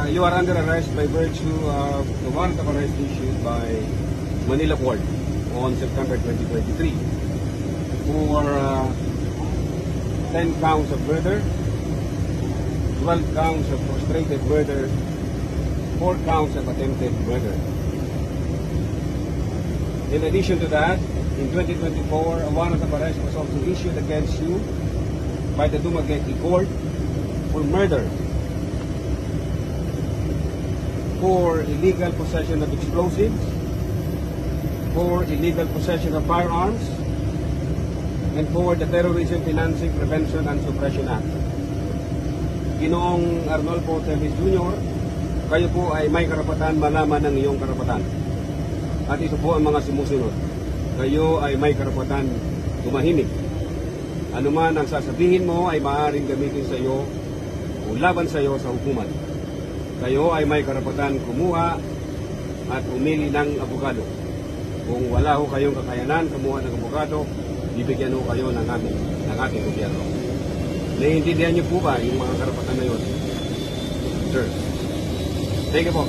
You are under arrest by virtue of the warrant of arrest issued by Manila Court on September 2023 for 10 counts of murder, 12 counts of frustrated murder, 4 counts of attempted murder. In addition to that, in 2024, a warrant of arrest was also issued against you by the Dumaguete Court for murder, for illegal possession of explosives, for illegal possession of firearms, and for the Terrorism Financing Prevention and Suppression Act. Ginoong Arnolfo Teves Jr., kayo po ay may karapatan malaman ng iyong karapatan. At ito po ang mga sumusunod. Kayo ay may karapatan tumahimik. Ano man ang sasabihin mo ay maaaring gamitin sa iyo o laban sa iyo sa hukuman. Kayo ay may karapatan kumuha at umili ng abogado. Kung wala ho kayong kakayanan kumuha ng abogado, bibigyan ho kayo ng ating gobyerno. Naiintindihan niyo po ba yung mga karapatan na yun? Sir. Thank you po.